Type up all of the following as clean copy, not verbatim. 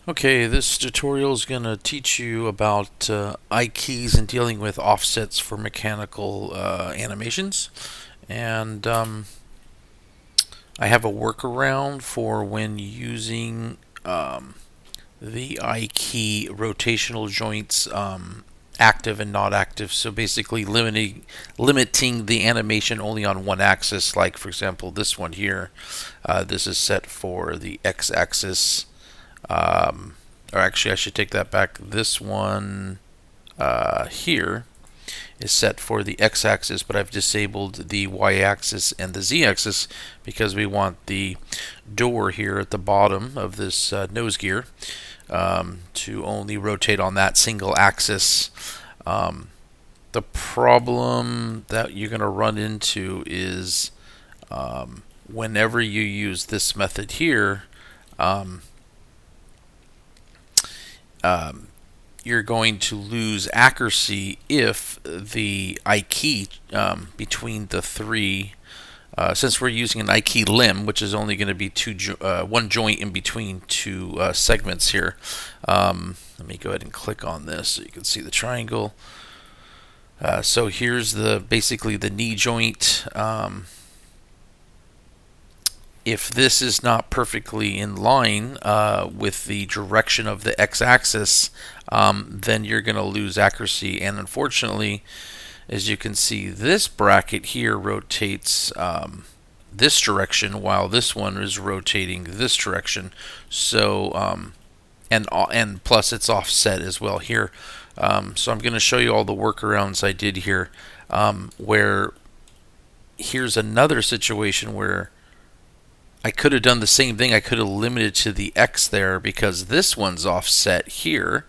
Okay, this tutorial is going to teach you about I keys and dealing with offsets for mechanical animations. And I have a workaround for when using the I key rotational joints active and not active. So basically limiting the animation only on one axis, like for example this one here. This is set for the x-axis. Or actually, I should take that back. This one here is set for the x-axis, but I've disabled the y-axis and the z-axis because we want the door here at the bottom of this nose gear to only rotate on that single axis. The problem that you're going to run into is whenever you use this method here, um, um, you're going to lose accuracy if the I key between the three, since we're using an I key limb, which is only going to be one joint in between two segments here. Let me go ahead and click on this so you can see the triangle. So here's basically the knee joint. If this is not perfectly in line with the direction of the x-axis, then you're going to lose accuracy. And unfortunately, as you can see, this bracket here rotates this direction while this one is rotating this direction. So and plus it's offset as well here. So I'm going to show you all the workarounds I did here, where here's another situation where I could have done the same thing. I could have limited to the X there because this one's offset here.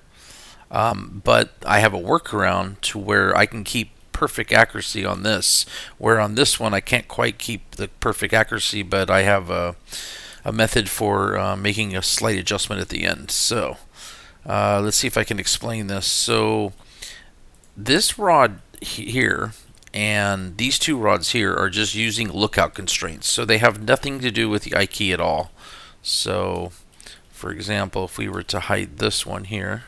But I have a workaround to where I can keep perfect accuracy on this. Where on this one I can't quite keep the perfect accuracy, but I have a method for making a slight adjustment at the end. So let's see if I can explain this. So this rod here and these two rods here are just using lookout constraints, so they have nothing to do with the I key at all. So for example, if we were to hide this one here,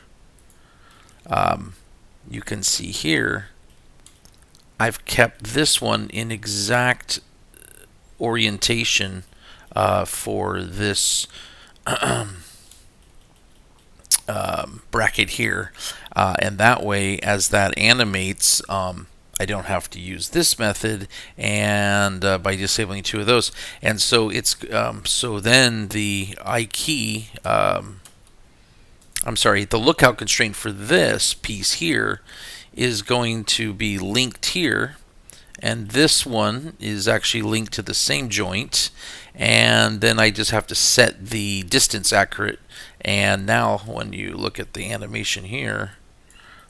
you can see here I've kept this one in exact orientation for this bracket here, and that way as that animates, I don't have to use this method, and by disabling two of those, and so it's so then the I key, I'm sorry, the lookout constraint for this piece here is going to be linked here, and this one is actually linked to the same joint, and then I just have to set the distance accurate. And now when you look at the animation here,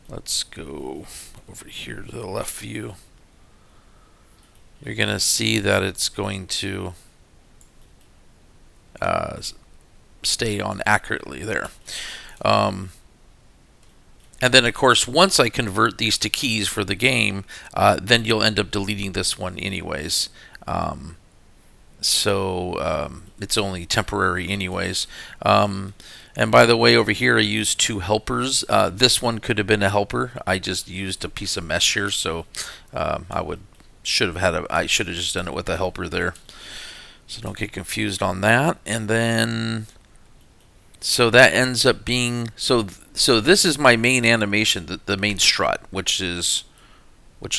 let's go over here to the left view, you're going to see that it's going to stay on accurately there. And then, of course, once I convert these to keys for the game, then you'll end up deleting this one anyways. So it's only temporary anyways. And by the way, over here I used two helpers. This one could have been a helper. I just used a piece of mesh here, so I should have just done it with a helper there. So don't get confused on that. And then so that ends up being so this is my main animation, the main strut, which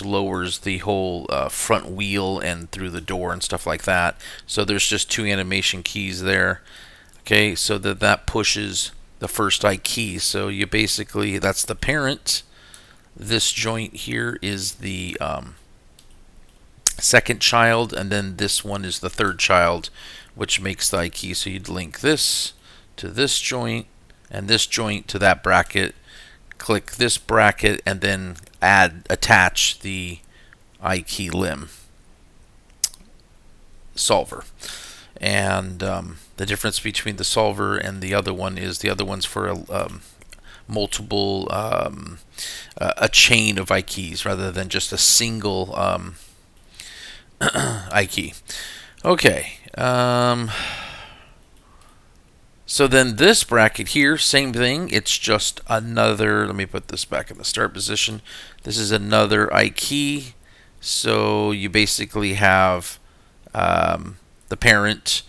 lowers the whole front wheel and through the door and stuff like that. So there's just two animation keys there. Okay, so that pushes the first I key. So you basically, that's the parent. This joint here is the second child, and then this one is the third child, which makes the I key. So you'd link this to this joint and this joint to that bracket. Click this bracket and then attach the I key limb solver. And the difference between the solver and the other one is the other one's for multiple, a chain of I keys rather than just a single I key. Okay. So then this bracket here, same thing. It's just another, let me put this back in the start position. This is another I key. So you basically have the parent,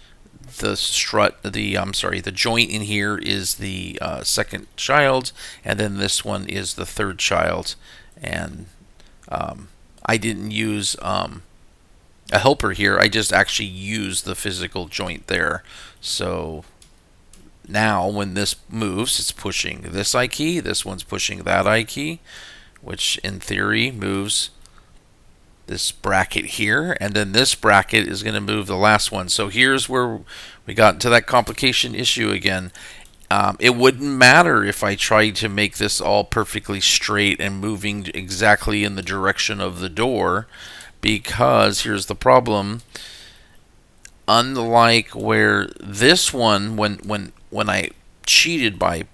the strut, the joint in here is the second child, and then this one is the third child. And I didn't use a helper here. I just actually used the physical joint there. So now when this moves, it's pushing this I key, this one's pushing that I key, which in theory moves this bracket here, and then this bracket is going to move the last one. So here's where we got into that complication issue again. It wouldn't matter if I tried to make this all perfectly straight and moving exactly in the direction of the door, because here's the problem. Unlike where this one, when I cheated by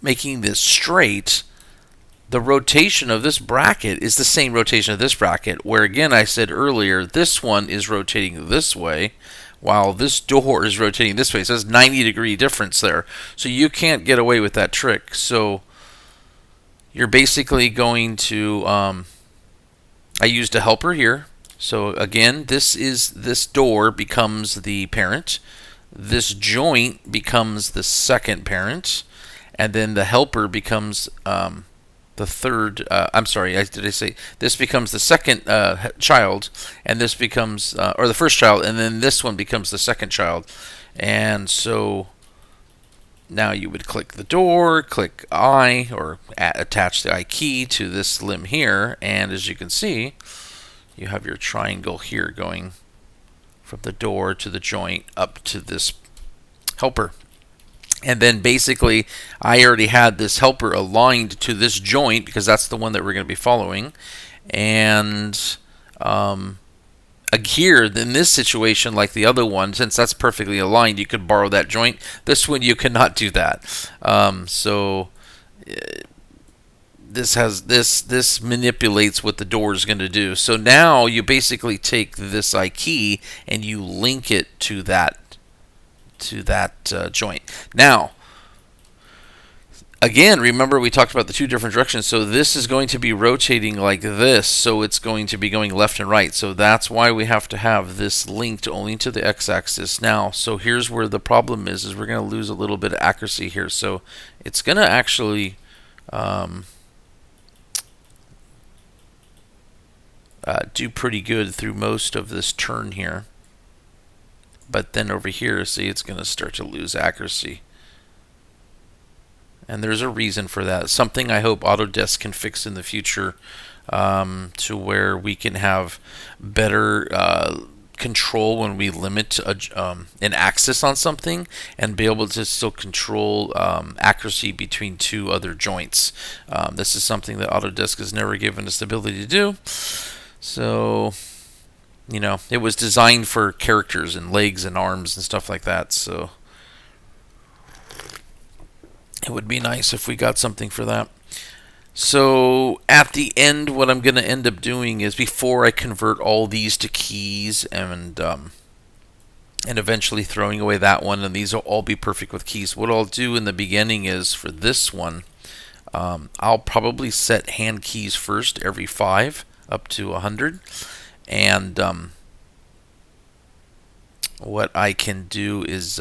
making this straight, the rotation of this bracket is the same rotation of this bracket, where again I said earlier this one is rotating this way while this door is rotating this way. So there's 90-degree difference there. So you can't get away with that trick. So you're basically going to I used a helper here. So again, this door becomes the parent. This joint becomes the second parent, and then the helper becomes the third. I'm sorry, did I say this becomes the second child, and this becomes or the first child, and then this one becomes the second child. And so now you would click the door, click I, or attach the I key to this limb here, and as you can see, you have your triangle here going from the door to the joint up to this helper. And then basically I already had this helper aligned to this joint because that's the one that we're going to be following. And here in this situation, like the other one, since that's perfectly aligned, you could borrow that joint. This one you cannot do that. This manipulates what the door is going to do. So now you basically take this I key and you link it to that joint. Now, again, remember we talked about the two different directions. So this is going to be rotating like this. So it's going to be going left and right. So that's why we have to have this linked only to the x-axis. Now, so here's where the problem is we're going to lose a little bit of accuracy here. So it's going to actually do pretty good through most of this turn here. But then over here, see, it's going to start to lose accuracy. And there's a reason for that. Something I hope Autodesk can fix in the future, to where we can have better control when we limit an axis on something and be able to still control accuracy between two other joints. This is something that Autodesk has never given us the ability to do. So, you know, it was designed for characters and legs and arms and stuff like that. So it would be nice if we got something for that. So at the end, what I'm going to end up doing is, before I convert all these to keys and eventually throwing away that one, and these will all be perfect with keys, what I'll do in the beginning is, for this one, I'll probably set hand keys first every 5 up to 100. And what I can do is,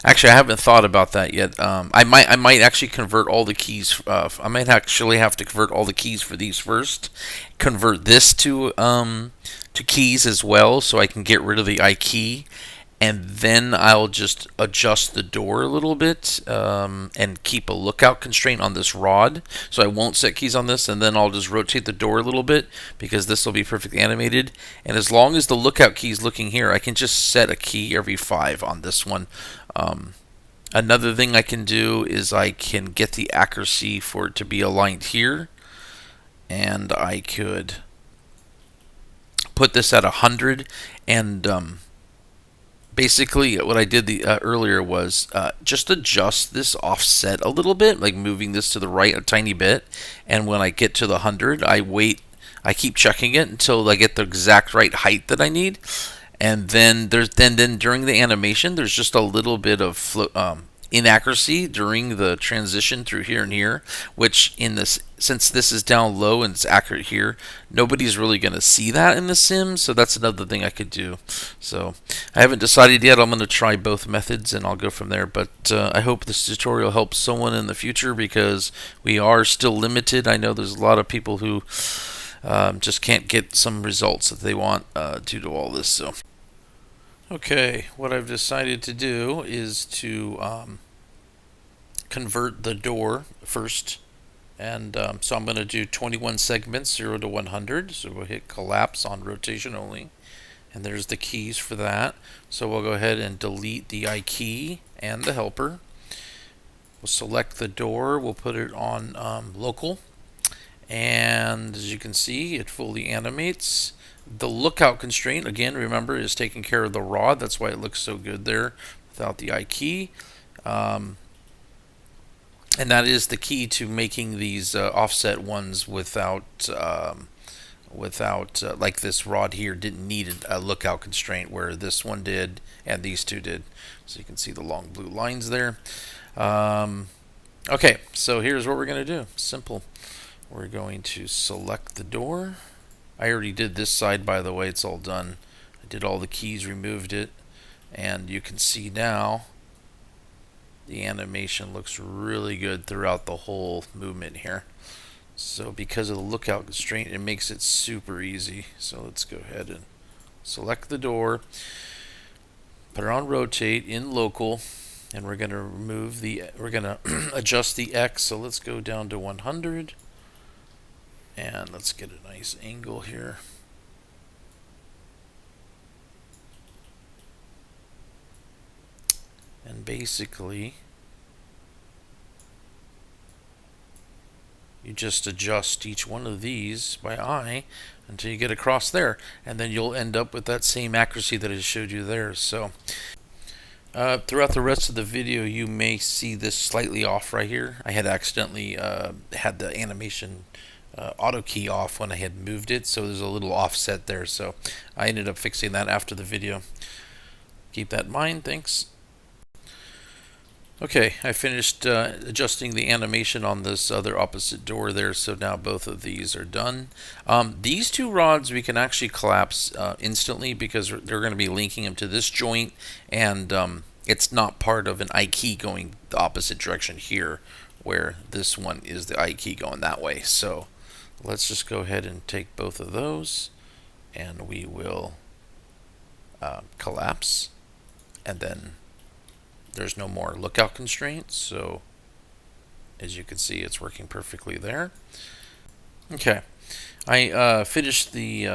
actually, I haven't thought about that yet. I might actually convert all the keys. I might actually have to convert all the keys for these first. Convert this to keys as well, so I can get rid of the I key, and then I'll just adjust the door a little bit and keep a lookout constraint on this rod. So I won't set keys on this, and then I'll just rotate the door a little bit because this will be perfectly animated. And as long as the lookout key is looking here, I can just set a key every 5 on this one. Another thing I can do is I can get the accuracy for it to be aligned here, and I could put this at 100. And basically what I did earlier was just adjust this offset a little bit, like moving this to the right a tiny bit. And when I get to the 100, I keep checking it until I get the exact right height that I need. and then then during the animation, there's just a little bit of inaccuracy during the transition through here and here, which in this, since this is down low and it's accurate here, nobody's really going to see that in the sim. So that's another thing I could do. So I haven't decided yet. I'm going to try both methods and I'll go from there. But I hope this tutorial helps someone in the future, because we are still limited. I know there's a lot of people who just can't get some results that they want due to all this. So okay, what I've decided to do is to convert the door first. And so I'm going to do 21 segments, 0 to 100. So we'll hit collapse on rotation only. And there's the keys for that. So we'll go ahead and delete the I key and the helper. We'll select the door. We'll put it on local. And as you can see, it fully animates. The lookout constraint, again, remember, is taking care of the rod. That's why it looks so good there without the I key. And that is the key to making these offset ones without, like this rod here didn't need a lookout constraint, where this one did and these two did. So you can see the long blue lines there. Okay, so here's what we're going to do. Simple. We're going to select the door. I already did this side, by the way. It's all done. I did all the keys, removed it, and you can see now the animation looks really good throughout the whole movement here. So because of the lookout constraint, it makes it super easy. So let's go ahead and select the door, put it on rotate in local, and we're going to remove the, we're going to adjust the X. So let's go down to 100. And let's get a nice angle here. And basically, you just adjust each one of these by eye until you get across there. And then you'll end up with that same accuracy that I showed you there. So throughout the rest of the video, you may see this slightly off right here. I had accidentally had the animation auto key off when I had moved it, so there's a little offset there, so I ended up fixing that after the video. Keep that in mind. Thanks. Okay, I finished adjusting the animation on this other opposite door there, so now both of these are done. These two rods we can actually collapse instantly, because they're going to be linking them to this joint, and it's not part of an I key going the opposite direction here, where this one is the I key going that way. So let's just go ahead and take both of those, and we will collapse, and then there's no more lookout constraints. So as you can see, it's working perfectly there. Okay, I finished the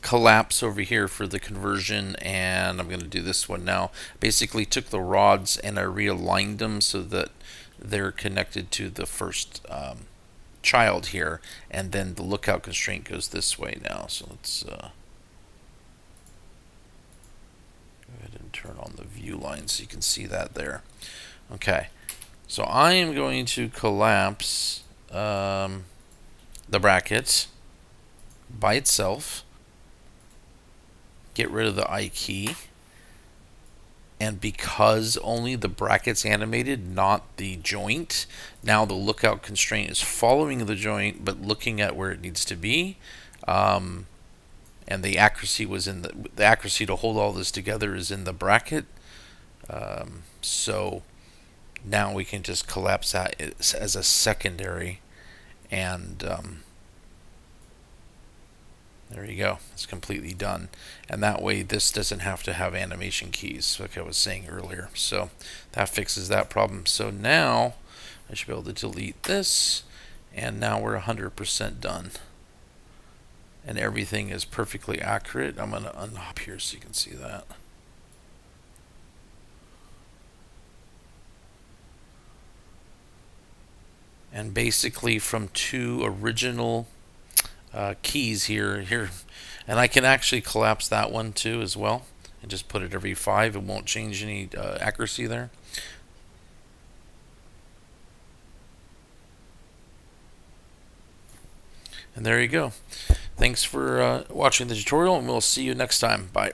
collapse over here for the conversion, and I'm going to do this one now. Basically took the rods and I realigned them so that they're connected to the first child here, and then the lookout constraint goes this way now. So let's go ahead and turn on the view line so you can see that there. Okay, so I am going to collapse the bracket by itself, get rid of the I key, and because only the bracket's animated, not the joint, now the lookout constraint is following the joint but looking at where it needs to be, and the accuracy was in the accuracy to hold all this together is in the bracket. So now we can just collapse that as a secondary, and there you go. It's completely done. And that way this doesn't have to have animation keys, like I was saying earlier. So that fixes that problem. So now I should be able to delete this, and now we're 100% done. And everything is perfectly accurate. I'm going to unhop here so you can see that. And basically from two original keys here, and I can actually collapse that one too as well, and just put it every 5. It won't change any accuracy there. And there you go. Thanks for watching the tutorial, and we'll see you next time. Bye.